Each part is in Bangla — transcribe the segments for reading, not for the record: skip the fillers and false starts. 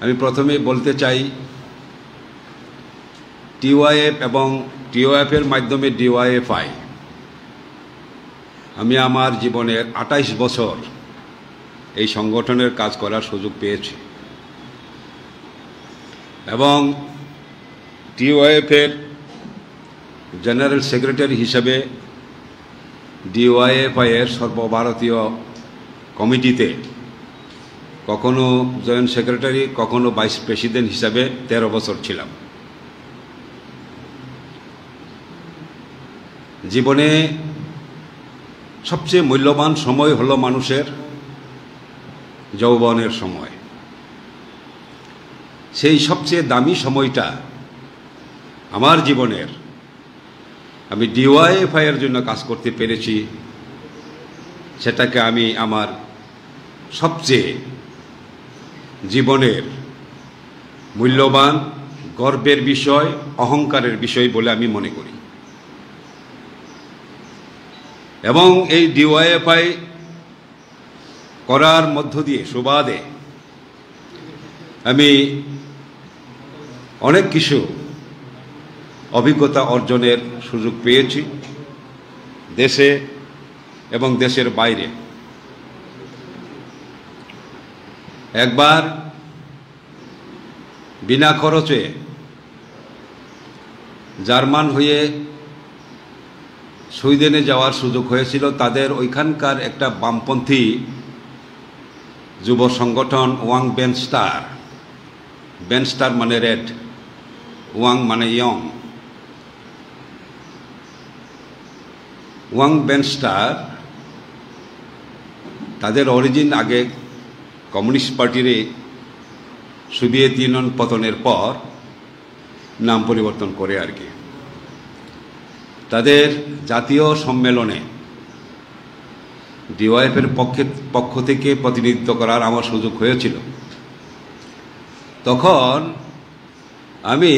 আমি প্রথমে বলতে চাই টিওআইএফ এবং টিওআইএফের মাধ্যমে ডিওয়াইএফআই আমি আমার জীবনের ২৮ বছর এই সংগঠনের কাজ করার সুযোগ পেয়েছি এবং টিওআইএফের জেনারেল সেক্রেটারি হিসেবে ডিওয়াইএফআই এর সর্বভারতীয় কমিটিতে কখনো জয়েন্ট সেক্রেটারি কখনো ভাইস প্রেসিডেন্ট হিসাবে ১৩ বছর ছিলাম। জীবনে সবচেয়ে মূল্যবান সময় হলো মানুষের যৌবনের সময়। সেই সবচেয়ে দামি সময়টা আমার জীবনের আমি ডিওয়াইএফআই এর জন্য কাজ করতে পেরেছি, সেটাকে আমি আমার সবচেয়ে জীবনের মূল্যবান গর্বের বিষয়, অহংকারের বিষয় বলে আমি মনে করি। এবং এই ডিওয়াইএফআই করার মধ্য দিয়ে সুবাদে আমি অনেক কিছু অভিজ্ঞতা অর্জনের সুযোগ পেয়েছি দেশে এবং দেশের বাইরে। একবার বিনা খরচে জার্মান হয়ে সুইডেনে যাওয়ার সুযোগ হয়েছিল। তাদের ওইখানকার একটা বামপন্থী যুব সংগঠন ওয়াং বেনস্টার, বেনস্টার মানে রেড, ওয়াং মানে ইয়ং, ওয়াং বেনস্টার তাদের অরিজিন আগে কমিউনিস্ট পার্টির সোভিয়েত ইউনিয়ন পতনের পর নাম পরিবর্তন করে আর কি। তাদের জাতীয় সম্মেলনে ডিওয়াইএফের পক্ষ থেকে প্রতিনিধিত্ব করার আমার সুযোগ হয়েছিল। তখন আমি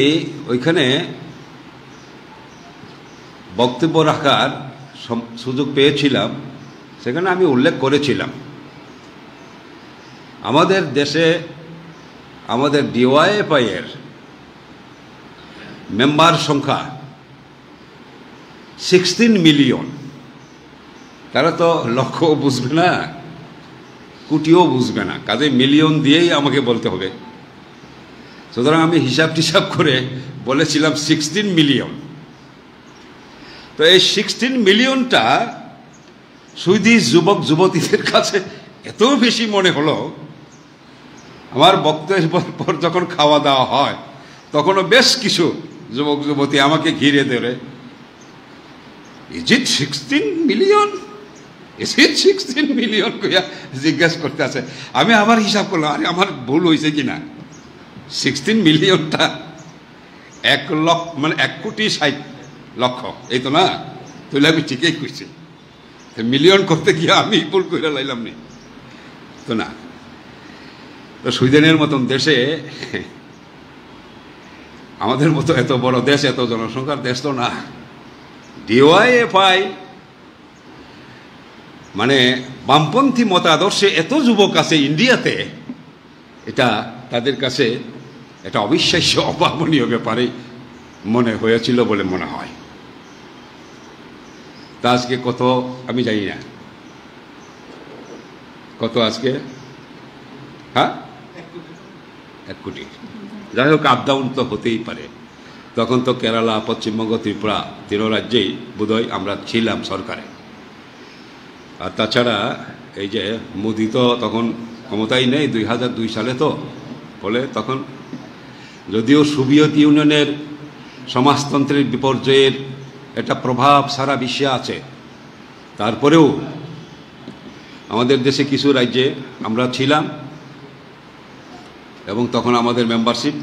ওইখানে বক্তব্য রাখার সুযোগ পেয়েছিলাম। সেখানে আমি উল্লেখ করেছিলাম আমাদের দেশে আমাদের ডিওয়াইএফআই এর মেম্বার সংখ্যা 16 মিলিয়ন। তারা তো লক্ষও বুঝবে না, কোটিও বুঝবে না, কাজে মিলিয়ন দিয়েই আমাকে বলতে হবে। সুতরাং আমি হিসাব টিসাব করে বলেছিলাম 16 মিলিয়ন। তো এই 16 মিলিয়নটা সুইডিশ যুবক যুবতীদের কাছে এত বেশি মনে হলো। আমার বক্তব্যের পর যখন খাওয়া দাওয়া হয় তখনও বেশ কিছু যুবক যুবতী আমাকে ঘিরে ধরে, is it 16 million, is it 16 million কইয়া জিজ্ঞাসা করতে আছে। আমি আবার হিসাব করলাম, আরে আমার ভুল হয়েছে কিনা। 16 মিলিয়নটা 1 লক্ষ মানে 1,60,00,000 এই তো না, তাহলে আমি ঠিকই কইছি। মিলিয়ন করতে গিয়ে আমি ভুল করে লাইলাম নি তো না। তো সুইডেনের মতন দেশে, আমাদের মতো এত বড় দেশ, এত জনসংখ্যার দেশ তো না, ডিওয়াইএফআই মানে বামপন্থী মতাদর্শে এত যুবক আছে ইন্ডিয়াতে, এটা তাদের কাছে এটা অবিশ্বাস্য অভাবনীয় ব্যাপারে মনে হয়েছিল বলে মনে হয়। তা আজকে কত আমি জানি না, কত আজকে, হ্যাঁ 1 কোটি। যাই হোক, আপ ডাউন তো হতেই পারে। তখন তো কেরালা, পশ্চিমবঙ্গ, ত্রিপুরা 3 রাজ্যেই বোধহয় আমরা ছিলাম সরকারে। আর তাছাড়া এই যে মোদি তো তখন ক্ষমতাই নেই, 2002 সালে তো, ফলে তখন যদিও সোভিয়েত ইউনিয়নের সমাজতন্ত্রের বিপর্যয়ের একটা প্রভাব সারা বিশ্বে আছে, তারপরেও আমাদের দেশে কিছু রাজ্যে আমরা ছিলাম এবং তখন আমাদের মেম্বারশিপ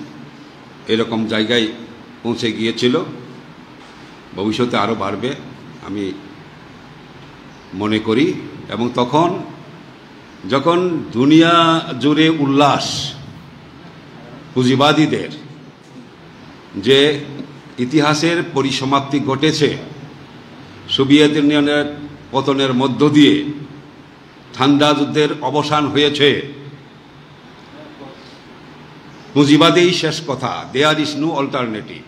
এরকম জায়গায় পৌঁছে গিয়েছিল। ভবিষ্যতে আরও বাড়বে আমি মনে করি। এবং তখন যখন দুনিয়া জুড়ে উল্লাস পুঁজিবাদীদের যে ইতিহাসের পরিসমাপ্তি ঘটেছে, সোভিয়েত ইউনিয়নের পতনের মধ্য দিয়ে ঠান্ডা যুদ্ধের অবসান হয়েছে, পুঁজিবাদেই শেষ কথা, দেয়ার ইজ নো অল্টারনেটিভ।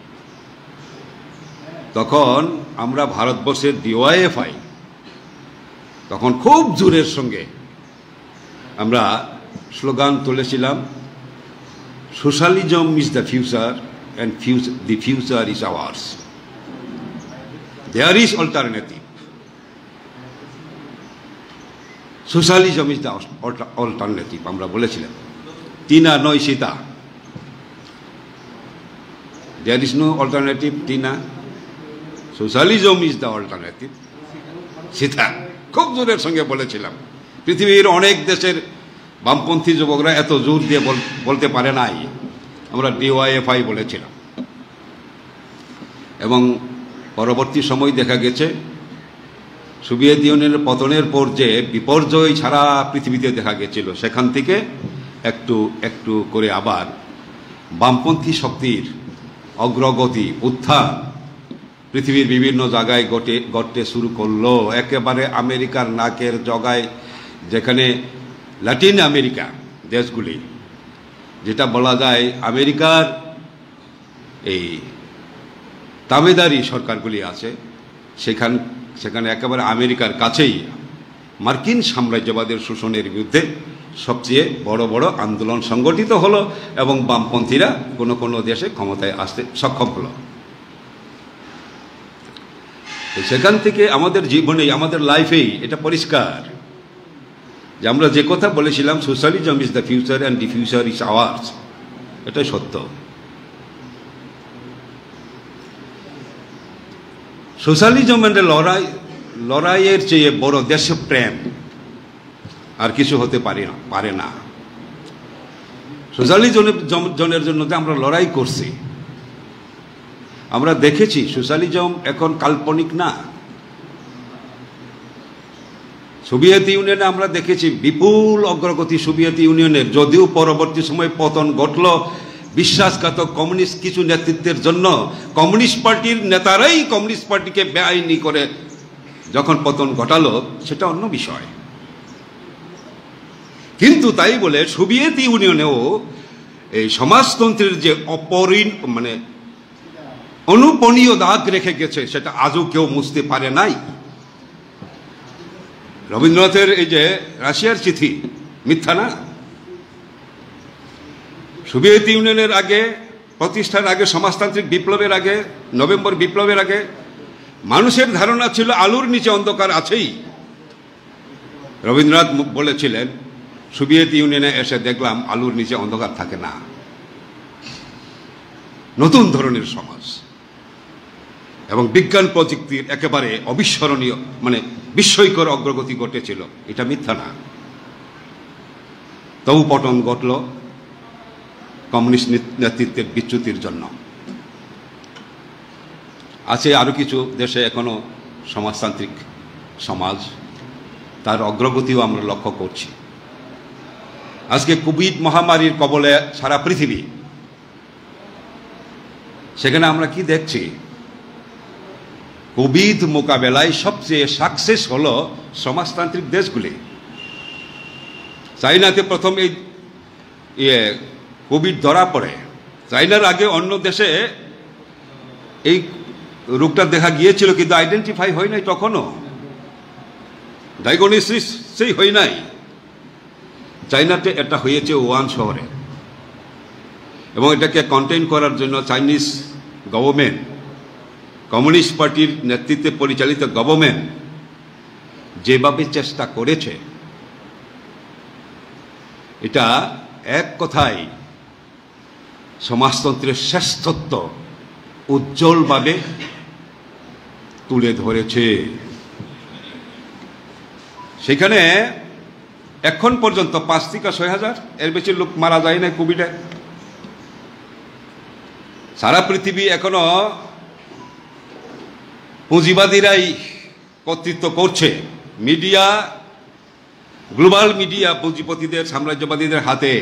তখন আমরা ভারতবর্ষের ডিওয়াইএফআই তখন খুব জোরের সঙ্গে আমরা স্লোগান তুলেছিলাম, socialism is the future and the future is ours, there is alternative, socialism is the alternative আমরা বলেছিলাম। টিনা নয় SITA, there is no alternative TINA, socialism is the alternative SITA, খুব জোরের সঙ্গে বলেছিলাম। পৃথিবীর অনেক দেশের বামপন্থী যুবকরা এত জোর দিয়ে বলতে পারে নাই, আমরা ডিওয়াইএফআই বলেছিলাম। এবং পরবর্তী সময় দেখা গেছে সোভিয়েত ইউনিয়নের পতনের পর যে বিপর্যয় সারা পৃথিবীতে দেখা গেছিল, সেখান থেকে একটু একটু করে আবার বামপন্থী শক্তির অগ্রগতি, উত্থান পৃথিবীর বিভিন্ন জায়গায় ঘটতে শুরু করলো। একেবারে আমেরিকার নাকের জগায়, যেখানে ল্যাটিন আমেরিকা দেশগুলি, যেটা বলা যায় আমেরিকার এই তাবেদারি সরকারগুলি আছে, সেখানে একেবারে আমেরিকার কাছেই মার্কিন সাম্রাজ্যবাদের শোষণের বিরুদ্ধে সবচেয়ে বড় বড় আন্দোলন সংগঠিত হলো এবং বামপন্থীরা কোনো কোনো দেশে ক্ষমতায় আসতে সক্ষম হলো। সেখান থেকে আমাদের জীবনে, আমাদের লাইফেই এটা পরিষ্কার যে আমরা যে কথা বলেছিলাম, socialism is the future and the future is hours, এটাই সত্য। সোশ্যালিজমের লড়াইয়ের চেয়ে বড় দেশপ্রেম আর কিছু হতে পারে না। সোশ্যালিজমের জন্য যে আমরা লড়াই করছি, আমরা দেখেছি সোশ্যালিজম এখন কাল্পনিক না। সোভিয়েত ইউনিয়নে আমরা দেখেছি বিপুল অগ্রগতি সোভিয়েত ইউনিয়নের, যদিও পরবর্তী সময় পতন ঘটল বিশ্বাসঘাতক কমিউনিস্ট কিছু নেতৃত্বের জন্য। কমিউনিস্ট পার্টির নেতারাই কমিউনিস্ট পার্টিকে বেআইনি করে যখন পতন ঘটালো, সেটা অন্য বিষয়। কিন্তু তাই বলে সোভিয়েত ইউনিয়নেও এই সমাজতন্ত্রের যে অনুপনীয় দাগ রেখে গেছে, সেটা আজও কেউ মুছতে পারে নাই। রবীন্দ্রনাথের এই যে রাশিয়ার চিঠি, মিথ্যা না? সোভিয়েত ইউনিয়নের আগে, প্রতিষ্ঠার আগে, সমাজতান্ত্রিক বিপ্লবের আগে, নভেম্বর বিপ্লবের আগে মানুষের ধারণা ছিল আলুর নিচে অন্ধকার আছেই। রবীন্দ্রনাথ বলেছিলেন, সোভিয়েত ইউনিয়নে এসে দেখলাম আলুর নিচে অন্ধকার থাকে না। নতুন ধরনের সমাজ এবং বিজ্ঞান প্রযুক্তির একেবারে অবিস্মরণীয়, বিস্ময়কর অগ্রগতি ঘটেছিল, এটা মিথ্যা না। তবু পতন ঘটল কমিউনিস্ট নেতৃত্বের বিচ্যুতির জন্য। আছে আরো কিছু দেশে এখনো সমাজতান্ত্রিক সমাজ, তার অগ্রগতিও আমরা লক্ষ্য করছি। আজকে কোভিড মহামারীর কবলে সারা পৃথিবী, সেখানে আমরা কি দেখছি? কোভিড মোকাবেলায় সবচেয়ে সাকসেস হলো সমাজতান্ত্রিক দেশগুলি। চাইনাতে প্রথম এই কোভিড ধরা পড়ে, চাইনার আগে অন্য দেশে এই রোগটা দেখা গিয়েছিল, কিন্তু আইডেন্টিফাই হয় নাই, তখনও ডায়াগনোসিস সেই হয় নাই। চাইনাতে এটা হয়েছে ওয়ান শহরে, এবং এটাকে কন্টেইন করার জন্য চাইনিজ গভর্নমেন্ট, কমিউনিস্ট পার্টির নেতৃত্বে পরিচালিত গভর্নমেন্ট যেভাবে চেষ্টা করেছে, এটা এক কথায় সমাজতন্ত্রের শ্রেষ্ঠত্ব উজ্জ্বলভাবে তুলে ধরেছে। সেখানে এখন পর্যন্ত 5 থেকে 6,000 এর বেশি লোক মারা যায় না কোভিডে। সারা পৃথিবী এখনো পুঁজিবাদীরাই কর্তৃত্ব করছে। মিডিয়া, গ্লোবাল মিডিয়া পুঁজিপতিদের, সাম্রাজ্যবাদীদের হাতে।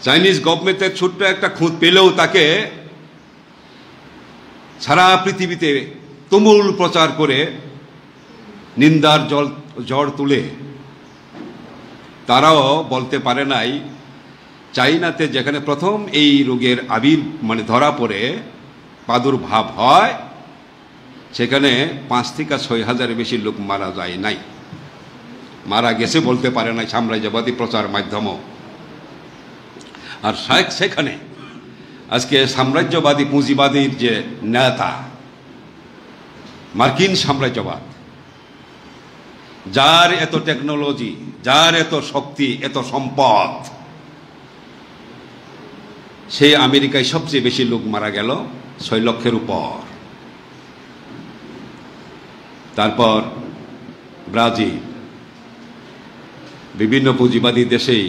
চাইনিজ গভর্নমেন্টের ছোট্ট একটা খুঁত পেলেও তাকে সারা পৃথিবীতে তুমুল প্রচার করে নিন্দার ঝড় তুলে তারাও বলতে পারে নাই চাইনাতে যেখানে প্রথম এই রোগের মানে ধরা পড়ে প্রাদুর্ভাব হয়, সেখানে 5 থেকে 6 হাজারের বেশি লোক মারা যায় নাই, মারা গেছে বলতে পারে না সাম্রাজ্যবাদী প্রচার মাধ্যমও। আর সেখানে আজকে সাম্রাজ্যবাদী পুঁজিবাদীর যে নেতা, মার্কিন সাম্রাজ্যবাদ, যার এত টেকনোলজি, যার এত শক্তি, এত সম্পদ, সেই আমেরিকায় সবচেয়ে বেশি লোক মারা গেল, 6 লক্ষের উপর। তারপর ব্রাজিল, বিভিন্ন পুঁজিবাদী দেশেই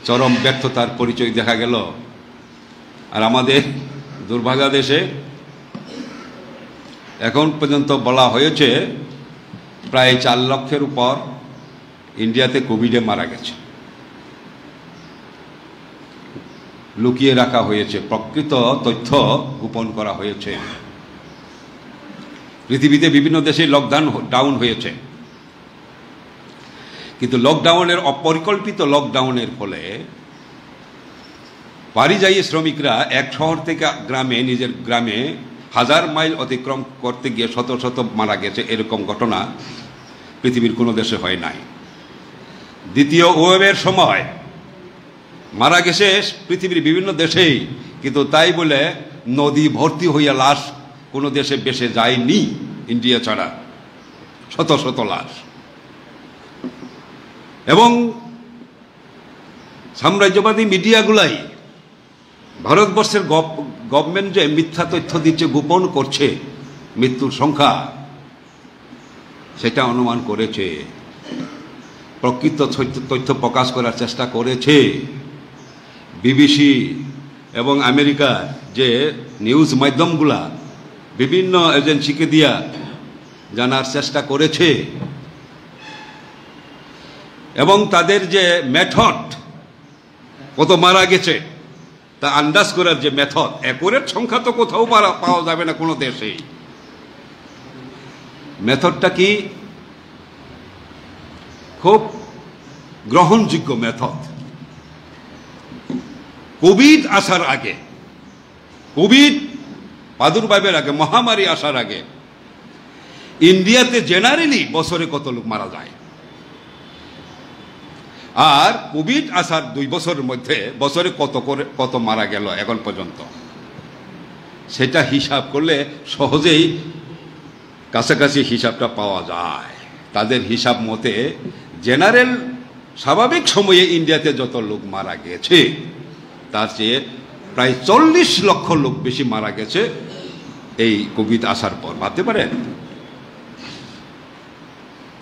চরম ব্যর্থতার পরিচয় দেখা গেল। আর আমাদের দুর্ভাগা দেশে এখন পর্যন্ত বলা হয়েছে প্রায় 4 লক্ষের উপর ইন্ডিয়াতে কোভিডে মারা গেছে, লুকিয়ে রাখা হয়েছে, প্রকৃত তথ্য গোপন করা হয়েছে। পৃথিবীতে বিভিন্ন দেশে লকডাউন হয়েছে, কিন্তু লকডাউনের অপরিকল্পিত লকডাউনের ফলে পরিযায়ী শ্রমিকরা এক শহর থেকে নিজের গ্রামে 1000 মাইল অতিক্রম করতে গিয়ে শত শত মারা গেছে। এরকম ঘটনা পৃথিবীর কোনো দেশে হয় নাই। দ্বিতীয় ওয়েভের সময় মারা গেছে পৃথিবীর বিভিন্ন দেশেই, কিন্তু তাই বলে নদী ভর্তি হইয়া লাশ কোনো দেশে বেশে যায়নি, ইন্ডিয়া ছাড়া শত শত লাশ। এবং সাম্রাজ্যবাদী মিডিয়াগুলাই ভারতবর্ষের গভর্নমেন্ট যে মিথ্যা তথ্য দিচ্ছে, গোপন করছে মৃত্যুর সংখ্যা, সেটা অনুমান করেছে, প্রকৃত তথ্য প্রকাশ করার চেষ্টা করেছে। বিবিসি এবং আমেরিকার যে নিউজ মাধ্যমগুলা বিভিন্ন এজেন্সিকে দিয়া জানার চেষ্টা করেছে, এবং তাদের যে মেথড, কত মারা গেছে তা আন্দাজ করার যে মেথড, অ্যাকুরেট সংখ্যা তো কোথাও পাওয়া যাবে না কোনো দেশেই। মেথডটা কি? খুব গ্রহণযোগ্য মেথড। কোভিড আসার আগে, কোভিড প্রাদুর্ভাবের আগে, মহামারী আসার আগে ইন্ডিয়াতে জেনারেলি বছরে কত লোক মারা যায়, আর কোভিড আসার 2 বছরের মধ্যে বছরে কত মারা গেল এখন পর্যন্ত, সেটা হিসাব করলে সহজেই কাছাকাছি হিসাবটা পাওয়া যায়। তাদের হিসাব মতে জেনারেল স্বাভাবিক সময়ে ইন্ডিয়াতে যত লোক মারা গেছে তার চেয়ে প্রায় 40 লক্ষ লোক বেশি মারা গেছে এই কোভিড আসার পর। ভাবতে পারেন?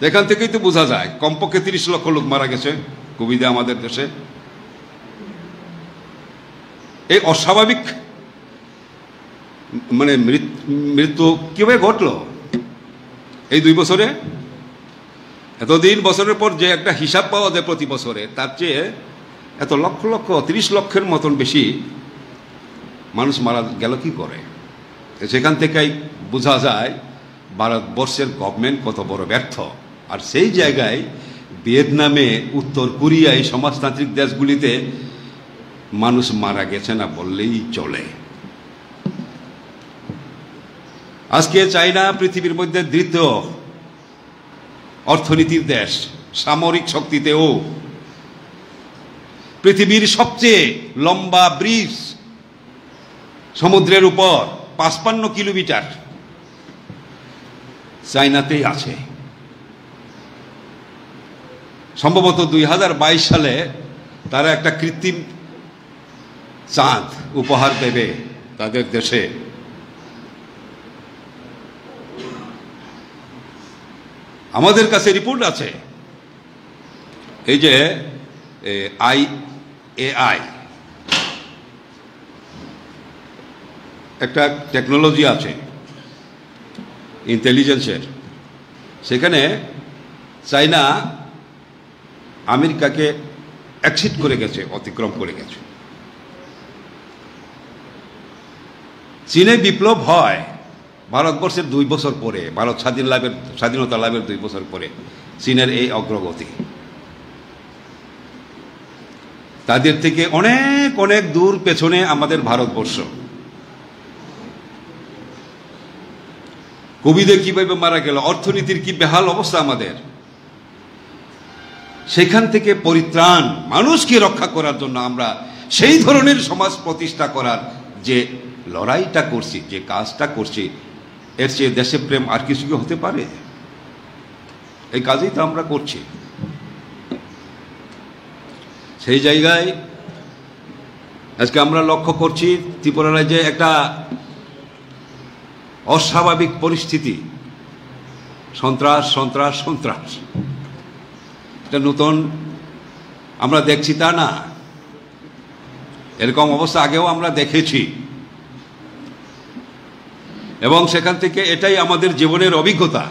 এখান থেকেই তো বোঝা যায় কমপক্ষে 30 লক্ষ লোক মারা গেছে কোভিডে আমাদের দেশে। এই অস্বাভাবিক মানে মৃত্যু কিভাবে ঘটলো এই 2 বছরে? এতদিন বছরের পর যে একটা হিসাব পাওয়া যায় প্রতি বছরে, তার চেয়ে এত লক্ষ লক্ষ 30 লক্ষের মতন বেশি মানুষ মারা গেল কি করে? সেখান থেকেই বোঝা যায় ভারতবর্ষের গভর্নমেন্ট কত বড় ব্যর্থ। আর সেই জায়গায় ভিয়েতনামে, উত্তর কোরিয়ায়, সমাজতান্ত্রিক দেশগুলিতে মানুষ মারা গেছে না বললেই চলে। আজকে চায়না পৃথিবীর মধ্যে দ্বিতীয় অর্থনীতির দেশ, সামরিক শক্তিতেও পৃথিবীর সবচেয়ে লম্বা ব্রিজ সমুদ্রের উপর 55 কিলোমিটার চায়নাতেই আছে। সম্ভবত 2022 সালে তারা একটা কৃত্রিম চাঁদ উপহার দেবে তাদের দেশে। আমাদের কাছে রিপোর্ট আছে, এই যে IAI একটা টেকনোলজি আছে ইন্টেলিজেন্সের, সেখানে চায়না আমেরিকাকে এক্সিট করে গেছে, অতিক্রম করে গেছে। চীনে বিপ্লব হয় ভারতবর্ষের 2 বছর পরে, ভারত স্বাধীনতা লাভের 2 বছর পরে চীনের এই অগ্রগতি। তাদের থেকে অনেক অনেক দূর পেছনে আমাদের ভারতবর্ষ। কবিদের কিভাবে মারা গেল, অর্থনীতির কি বেহাল অবস্থা আমাদের, সেখান থেকে পরিত্রাণ, মানুষকে রক্ষা করার জন্য আমরা সেই ধরনের সমাজ প্রতিষ্ঠা করার যে লড়াইটা করছি, যে কাজটা করছি, এর চেয়ে দেশপ্রেম আর কিছু কি হতে পারে? এই কাজই তো আমরা করছি। সেই জায়গায় আজকে আমরা লক্ষ্য করছি ত্রিপুরা রাজ্যে একটা অস্বাভাবিক পরিস্থিতি, সন্ত্রাস সন্ত্রাস সন্ত্রাস। এটা নতুন আমরা দেখছি তা না, এরকম অবস্থা আগেও আমরা দেখেছি, এবং সেখান থেকে এটাই আমাদের জীবনের অভিজ্ঞতা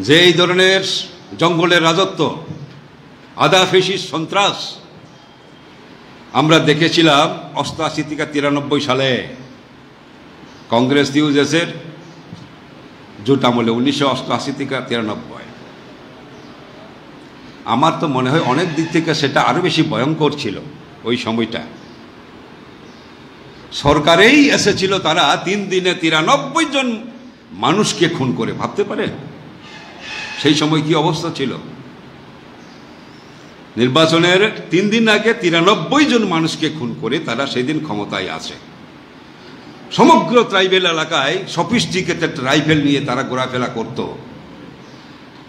যে এই ধরনের জঙ্গলের রাজত্ব, আদা ফেসিস সন্ত্রাস আমরা দেখেছিলাম 88 থেকে 93 সালে কংগ্রেস ইউজেসের জোট আমলে, 1988 থেকে 93। আমার তো মনে হয় অনেক দিক থেকে সেটা আরো বেশি ভয়ঙ্কর ছিল। ওই সময়টা সরকারেই এসেছিল, তারা 3 দিনে 93 জন মানুষকে খুন করে। ভাবতে পারে সেই সময় কি অবস্থা ছিল? নির্বাচনের 3 দিন আগে 93 জন মানুষকে খুন করে তারা সেদিন ক্ষমতায় আছে। সমগ্র ট্রাইবেল এলাকায় সফিস্টিকেটেড রাইফেল নিয়ে তারা ঘোরাফেরা করত,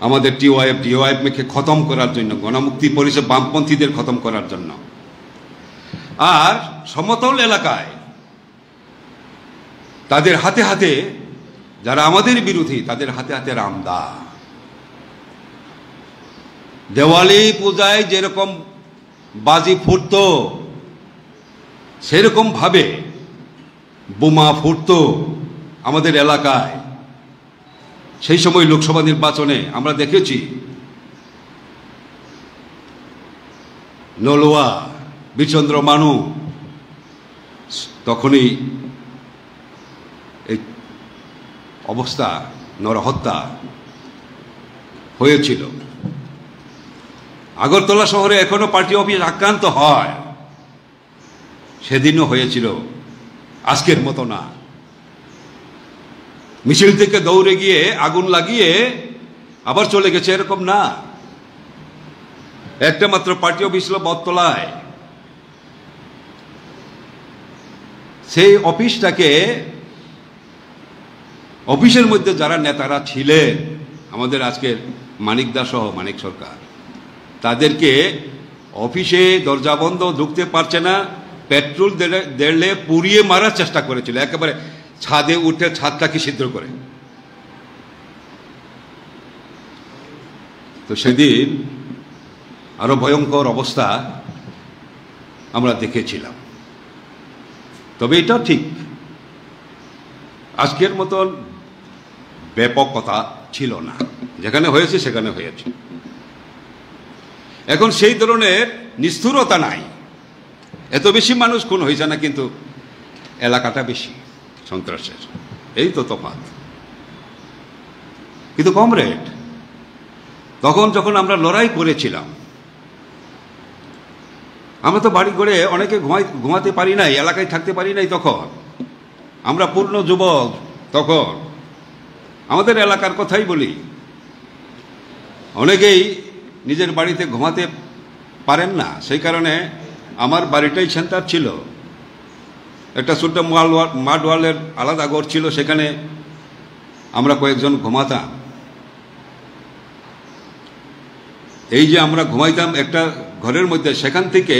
আমাদের ডিওয়াইএফকে খতম করার জন্য, গণমুক্তি পরিষদ বামপন্থীদের খতম করার জন্য। আর সমতল এলাকায় তাদের হাতে হাতে, যারা আমাদের বিরোধী, তাদের হাতে হাতে রামদা। দেওয়ালি পূজায় যেরকম বাজি ফুটত, সেরকম ভাবে বোমা ফুটত আমাদের এলাকায়। সেই সময় লোকসভা নির্বাচনে আমরা দেখেছি নলোয়া, বিচন্দ্র মানু, তখনই এই অবস্থা, নরহত্যা হয়েছিল। আগরতলা শহরে এখনো পার্টি অফিস আক্রান্ত হয়, সেদিনও হয়েছিল, আজকের মতো না। মিছিল থেকে দৌড়ে গিয়ে আগুন লাগিয়ে আবার চলে গেছে, এরকম না। একটা মাত্র পার্টি অফিস ছিল বটতলায়, সেই অফিসটাকে, অফিসের মধ্যে যারা নেতারা ছিলেন আমাদের আজকের মানিক দাস সহ মানিক সরকার, তাদেরকে অফিসে দরজা বন্ধ, ঢুকতে পারছে না, পেট্রোল দেড়লে পুড়িয়ে মারার চেষ্টা করেছিল, একেবারে ছাদে উঠে ছাদটাকে ছিদ্র করে। তো সেদিন আরো ভয়ঙ্কর অবস্থা আমরা দেখেছিলাম। তবে এটাও ঠিক, আজকের মতন ব্যাপকতা ছিল না, যেখানে হয়েছে সেখানে হয়েছে। এখন সেই ধরনের নিষ্ঠুরতা নাই, এত বেশি মানুষ খুন হয়েছে না, কিন্তু এলাকাটা বেশি সন্ত্রাসের, এই তো তফাৎ। কিন্তু কমরেড, তখন যখন আমরা লড়াই করেছিলাম, আমরা তো বাড়ি করে অনেকে ঘুমাতে পারি নাই, এলাকায় থাকতে পারি নাই। তখন আমরা পূর্ণ যুবক, তখন আমাদের এলাকার কথাই বলি, অনেকেই নিজের বাড়িতে ঘুমাতে পারেন না। সেই কারণে আমার বাড়িটাই সেন্টার ছিল, একটা ছোট্ট মাডওয়ালের আলাদা ঘর ছিল, সেখানে আমরা কয়েকজন ঘুমাতাম। এই যে আমরা ঘুমাইতাম একটা ঘরের মধ্যে, সেখান থেকে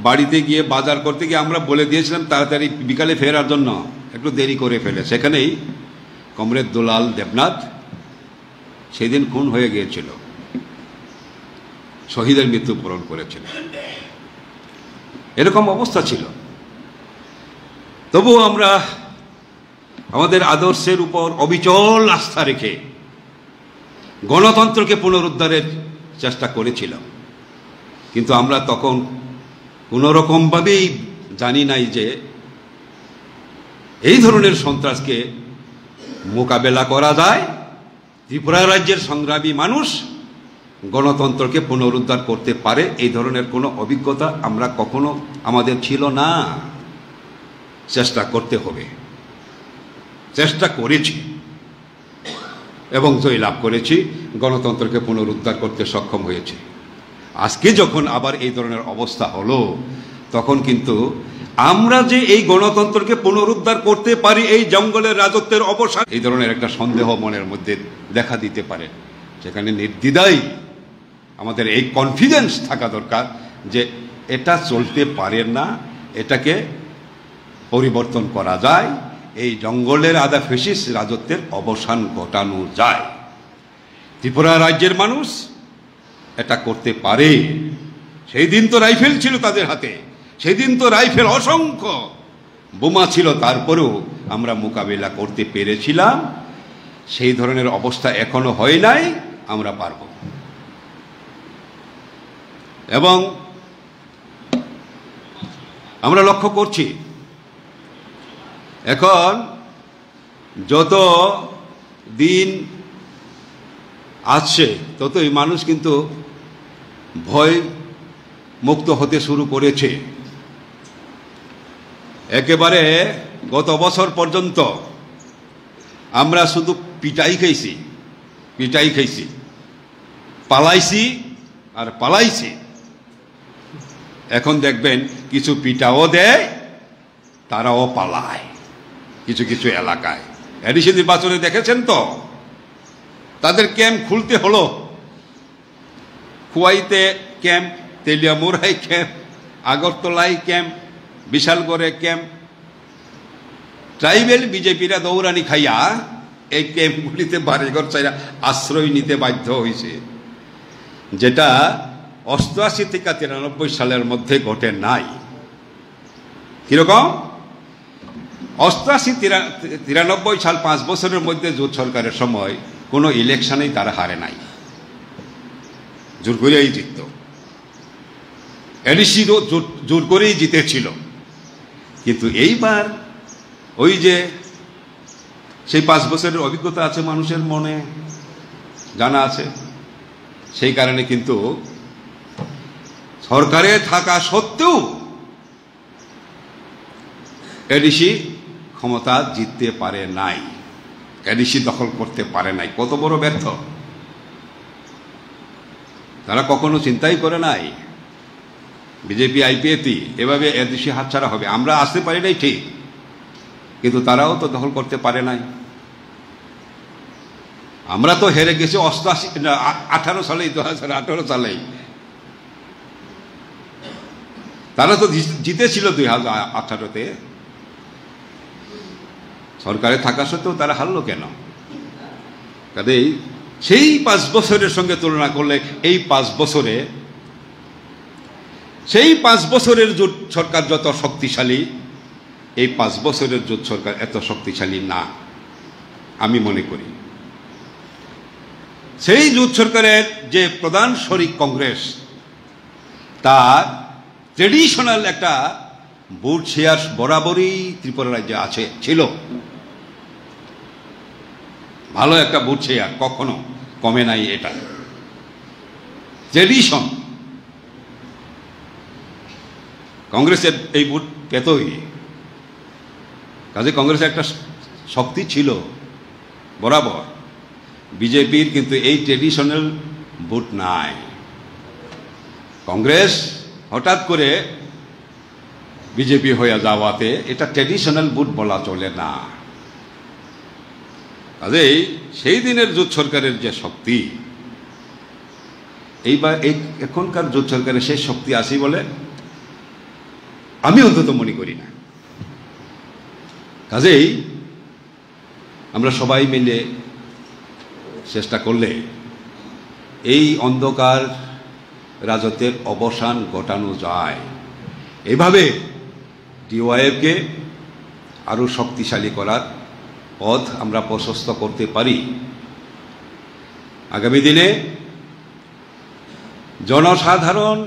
বাড়িতে গিয়ে বাজার করতে গিয়ে আমরা বলে দিয়েছিলাম তাড়াতাড়ি বিকালে ফেরার জন্য, একটু দেরি করে ফেলে। সেখানেই কমরেড দুলাল দেবনাথ সেদিন খুন হয়ে গিয়েছিল, শহীদের মৃত্যুবরণ করেছিল। এরকম অবস্থা ছিল। তবুও আমরা আমাদের আদর্শের উপর অবিচল আস্থা রেখে গণতন্ত্রকে পুনরুদ্ধারের চেষ্টা করেছিলাম। কিন্তু আমরা তখন কোনো রকমভাবেই জানি নাই যে এই ধরনের সন্ত্রাসকে মোকাবেলা করা যায়। ত্রিপুরা রাজ্যের সংগ্রামী মানুষ গণতন্ত্রকে পুনরুদ্ধার করতে পারে এই ধরনের কোনো অভিজ্ঞতা আমরা কখনো আমাদের ছিল না। চেষ্টা করতে হবে, চেষ্টা করেছি এবং জয় লাভ করেছি, গণতন্ত্রকে পুনরুদ্ধার করতে সক্ষম হয়েছে। আজকে যখন আবার এই ধরনের অবস্থা হলো, তখন কিন্তু আমরা যে এই গণতন্ত্রকে পুনরুদ্ধার করতে পারি, এই জঙ্গলের রাজত্বের অবসান, এই ধরনের একটা সন্দেহ মনের মধ্যে দেখা দিতে পারে। সেখানে নির্দ্বিধায় আমাদের এই কনফিডেন্স থাকা দরকার যে এটা চলতে পারে না, এটাকে পরিবর্তন করা যায়, এই জঙ্গলের আদা ফেসিস রাজত্বের অবসান ঘটানো যায়। ত্রিপুরা রাজ্যের মানুষ এটা করতে পারে। সেই দিন তো রাইফেল ছিল তাদের হাতে, সেই দিন তো রাইফেল অসংখ্য বোমা ছিল, তারপরেও আমরা মোকাবিলা করতে পেরেছিলাম। সেই ধরনের অবস্থা এখনো হয় নাই, আমরা পারব। এবং আমরা লক্ষ্য করছি এখন যত দিন আসছে ততই মানুষ কিন্তু ভয় মুক্ত হতে শুরু করেছে। একেবারে গত বছর পর্যন্ত আমরা শুধু পিটাই খাইছি, পালাইছি আর পালাইছি। এখন দেখবেন কিছু পিটাও দেয়, তারাও পালায় কিছু কিছু এলাকায়। এডিসি নির্বাচনে দেখেছেন তো, তাদের ক্যাম্প খুলতে হলো। খুয়াইতে ক্যাম্প, তেলিয়ামুড়াই ক্যাম্প, আগরতলায় ক্যাম্প, বিশালগড়ে ক্যাম্প। ট্রাইবেল বিজেপিরা দৌড়ানি খাইয়া এই ক্যাম্পগুলিতে বাড়িঘর চাইরা আশ্রয় নিতে বাধ্য হয়েছে, যেটা 88 থেকে 93 সালের মধ্যে ঘটে নাই। কিরকম? 88-93 সাল, 5 বছরের মধ্যে জোট সরকারের সময় কোনো ইলেকশনেই তারা হারে নাই, জোর করেই জিতত। এডিসিও জোর করেই জিতেছিল। কিন্তু এইবার ওই যে সেই 5 বছরের অভিজ্ঞতা আছে মানুষের মনে, জানা আছে, সেই কারণে কিন্তু সরকারে থাকা সত্ত্বেও এডিসি ক্ষমতা জিততে পারে নাই, এডিসি দখল করতে পারে নাই। কত বড় ব্যর্থ! তারা কখনো চিন্তাই করে নাই বিজেপি আইপিএফি এভাবে এডিসি হাতছাড়া হবে। আমরা আসতে পারি নাই ঠিক, কিন্তু তারাও তো দখল করতে পারে নাই। আমরা তো হেরে গেছি 18 সালেই, 2018 সালেই। তারা তো জিতেছিল 2018-তে। সরকারে থাকা সত্ত্বেও তারা হারলো কেন? কাজেই সেই 5 বছরের সঙ্গে তুলনা করলে এই 5 বছরে, সেই 5 বছরের জোট সরকার যত শক্তিশালী, এই 5 বছরের জোট সরকার এত শক্তিশালী না আমি মনে করি। সেই জোট সরকারের যে প্রধান শরিক কংগ্রেস, তার ট্রেডিশনাল একটা ভোট শেয়ার বরাবরই ত্রিপুরা রাজ্যে ছিল। ভালো একটা ভোট শেয়ার, কখনো কমে নাই। এটা ট্রেডিশন। কংগ্রেসের এই ভোট পেতই, কাজে কংগ্রেসের একটা শক্তি ছিল বরাবর। বিজেপির কিন্তু এই ট্রেডিশনাল ভোট নাই। কংগ্রেস হঠাৎ করে বিজেপি হয়ে যাওয়াতে এটা ট্রেডিশনাল ভোট বলা চলে না। কাজেই সেই দিনের জোট সরকারের যে শক্তি, এইবার এখনকার জোট সরকারের সেই শক্তি আছে বলে আমি অন্তত মনে করি না। কাজেই আমরা সবাই মিলে চেষ্টা করলে এই অন্ধকার রাজত্বের অবসান ঘটানো যায়। এইভাবে ডিওয়াইএফকে আরো শক্তিশালী করার পথ আমরা প্রশস্ত করতে পারি। আগামী দিনে জনসাধারণ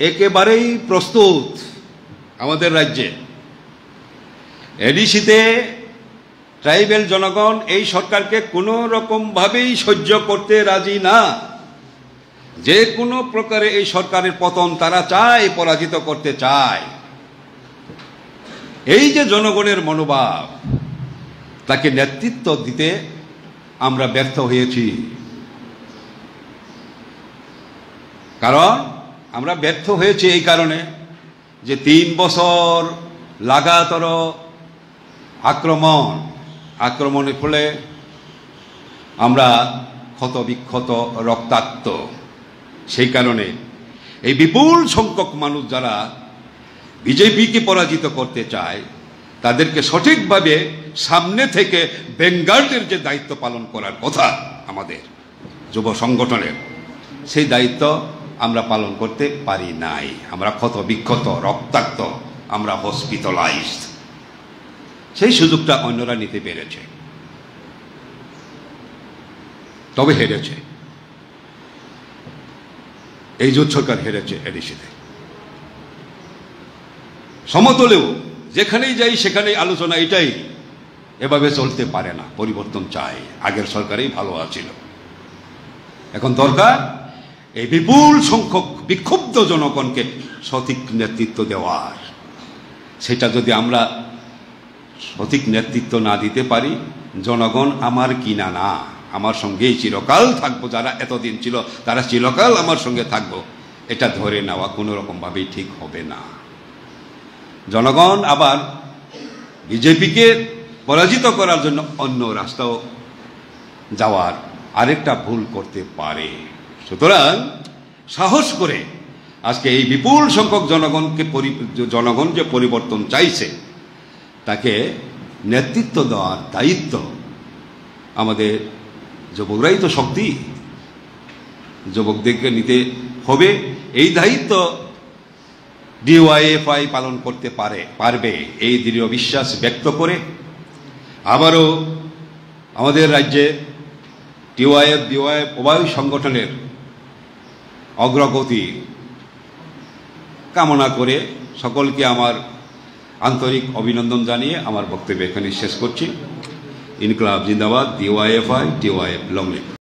একেবারেই প্রস্তুত। আমাদের রাজ্যে এডিসিতে ট্রাইবেল জনগণ এই সরকারকে কোনো রকম ভাবেই সহ্য করতে রাজি না। যে কোনো প্রকারে এই সরকারের পতন তারা চায়, পরাজিত করতে চায়। এই যে জনগণের মনোভাব, তাকে নেতৃত্ব দিতে আমরা ব্যর্থ হয়েছি। কারণ আমরা ব্যর্থ হয়েছি এই কারণে যে 3 বছর লাগাতার আক্রমণের ফলে আমরা ক্ষত বিক্ষত, রক্তাক্ত। সেই কারণে এই বিপুল সংখ্যক মানুষ যারা বিজেপিকে পরাজিত করতে চায়, তাদেরকে সঠিকভাবে সামনে থেকে ভ্যানগার্ডের যে দায়িত্ব পালন করার কথা আমাদের যুব সংগঠনের, সেই দায়িত্ব আমরা পালন করতে পারি নাই। আমরা ক্ষত বিক্ষত, রক্তাক্ত, আমরা হসপিটালাইজড। সেই সুযোগটা অন্যরা নিতে পেরেছে, তবে হেরেছে। এই জোট সরকার হেরেছে এডিসিতে। সমতলেও যেখানেই যাই সেখানেই আলোচনা এটাই, এভাবে চলতে পারে না, পরিবর্তন চাই। আগের সরকারই ভালো আছিল। এখন দরকার এই বিপুল সংখ্যক বিক্ষুব্ধ জনগণকে সঠিক নেতৃত্ব দেওয়ার। সেটা যদি আমরা সঠিক নেতৃত্ব না দিতে পারি, জনগণ আমার কিনা না, আমার সঙ্গেই চিরকাল থাকবো, যারা এতদিন ছিল তারা চিরকাল আমার সঙ্গে থাকবো, এটা ধরে নেওয়া কোনো রকমভাবেই ঠিক হবে না। জনগণ আবার বিজেপিকে পরাজিত করার জন্য অন্য রাস্তাও যাওয়ার আরেকটা ভুল করতে পারে। সুতরাং সাহস করে আজকে এই বিপুল সংখ্যক জনগণ যে পরিবর্তন চাইছে, তাকে নেতৃত্ব দেওয়ার দায়িত্ব আমাদের যুবকরাই তো শক্তি, যুবকদেরকে নিতে হবে। এই দায়িত্ব ডিওয়াইএফআই পালন করতে পারবে, এই দৃঢ় বিশ্বাস ব্যক্ত করে আবারও আমাদের রাজ্যে ডিওয়াইএফ উভয় সংগঠনের অগ্রগতি কামনা করে সকলকে আমার আন্তরিক অভিনন্দন জানিয়ে আমার বক্তব্য এখানে শেষ করছি। ইনকলাব জিন্দাবাদ, ডিওয়াইএফআই, ডিওয়াইএফ লং লিভ।